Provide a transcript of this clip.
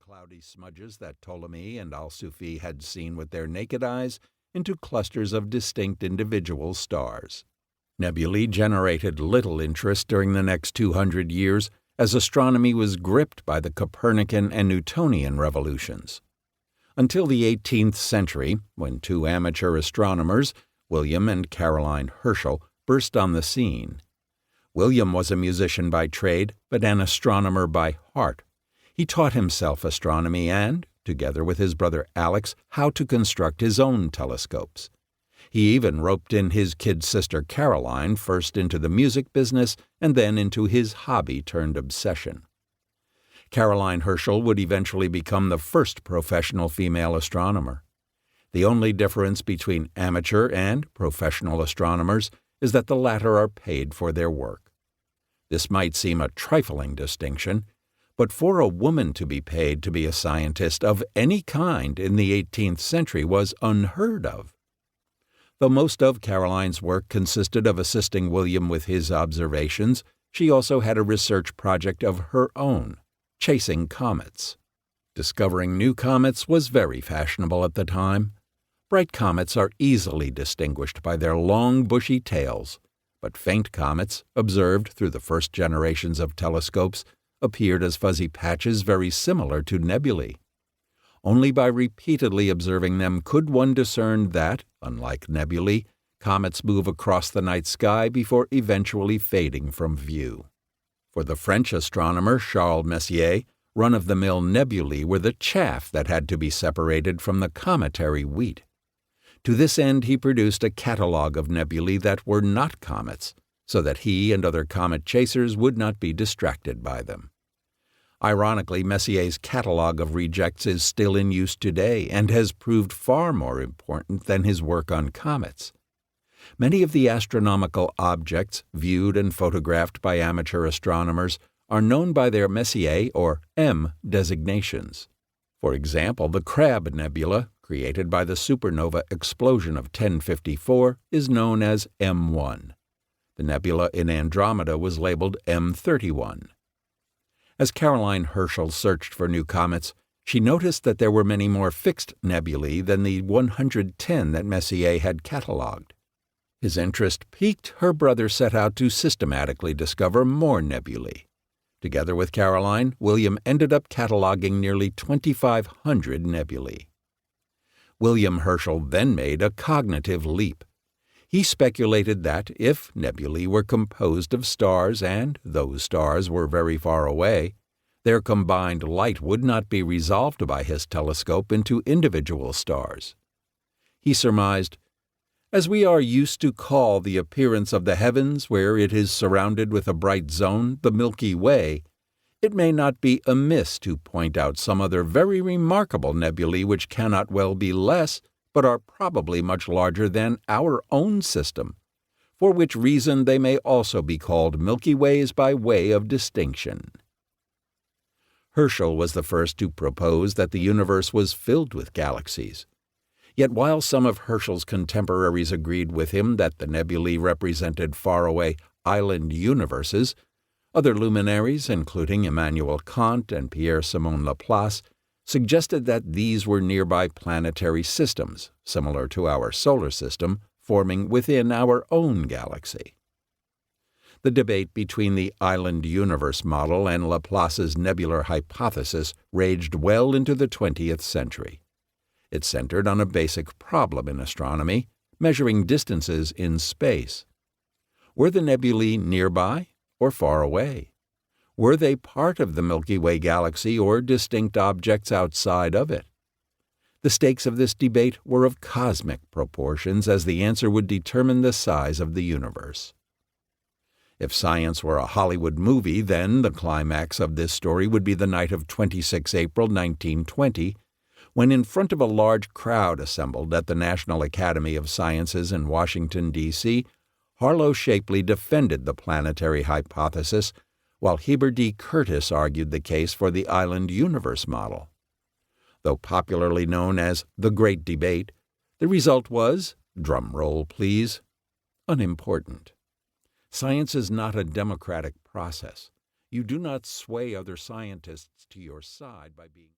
cloudy smudges that Ptolemy and Al-Sufi had seen with their naked eyes into clusters of distinct individual stars. Nebulae generated little interest during the next 200 years as astronomy was gripped by the Copernican and Newtonian revolutions. Until the 18th century, when two amateur astronomers, William and Caroline Herschel, burst on the scene. William was a musician by trade, but an astronomer by heart. He taught himself astronomy and, together with his brother Alex, how to construct his own telescopes. He even roped in his kid sister Caroline, first into the music business and then into his hobby-turned-obsession. Caroline Herschel would eventually become the first professional female astronomer. The only difference between amateur and professional astronomers is that the latter are paid for their work. This might seem a trifling distinction, but for a woman to be paid to be a scientist of any kind in the 18th century was unheard of. Though most of Caroline's work consisted of assisting William with his observations, she also had a research project of her own, chasing comets. Discovering new comets was very fashionable at the time. Bright comets are easily distinguished by their long, bushy tails, but faint comets, observed through the first generations of telescopes, appeared as fuzzy patches very similar to nebulae. Only by repeatedly observing them could one discern that, unlike nebulae, comets move across the night sky before eventually fading from view. For the French astronomer Charles Messier, run-of-the-mill nebulae were the chaff that had to be separated from the cometary wheat. To this end he produced a catalogue of nebulae that were not comets, so that he and other comet chasers would not be distracted by them. Ironically, Messier's catalogue of rejects is still in use today and has proved far more important than his work on comets. Many of the astronomical objects viewed and photographed by amateur astronomers are known by their Messier or M designations. For example, the Crab Nebula, created by the supernova explosion of 1054, is known as M1. The nebula in Andromeda was labeled M31. As Caroline Herschel searched for new comets, she noticed that there were many more fixed nebulae than the 110 that Messier had catalogued. His interest piqued, her brother set out to systematically discover more nebulae. Together with Caroline, William ended up cataloging nearly 2,500 nebulae. William Herschel then made a cognitive leap. He speculated that if nebulae were composed of stars and those stars were very far away, their combined light would not be resolved by his telescope into individual stars. He surmised, "As we are used to call the appearance of the heavens where it is surrounded with a bright zone the Milky Way, it may not be amiss to point out some other very remarkable nebulae which cannot well be less, but are probably much larger than our own system, for which reason they may also be called Milky Ways by way of distinction." Herschel was the first to propose that the universe was filled with galaxies. Yet while some of Herschel's contemporaries agreed with him that the nebulae represented faraway island universes, other luminaries, including Immanuel Kant and Pierre-Simon Laplace, suggested that these were nearby planetary systems, similar to our solar system, forming within our own galaxy. The debate between the island universe model and Laplace's nebular hypothesis raged well into the 20th century. It centered on a basic problem in astronomy, measuring distances in space. Were the nebulae nearby or far away? Were they part of the Milky Way galaxy or distinct objects outside of it? The stakes of this debate were of cosmic proportions, as the answer would determine the size of the universe. If science were a Hollywood movie, then the climax of this story would be the night of 26 April 1920, when in front of a large crowd assembled at the National Academy of Sciences in Washington, D.C., Harlow Shapley defended the planetary hypothesis, while Heber D. Curtis argued the case for the island universe model. Though popularly known as the Great Debate, the result was, drum roll please, unimportant. Science is not a democratic process. You do not sway other scientists to your side by being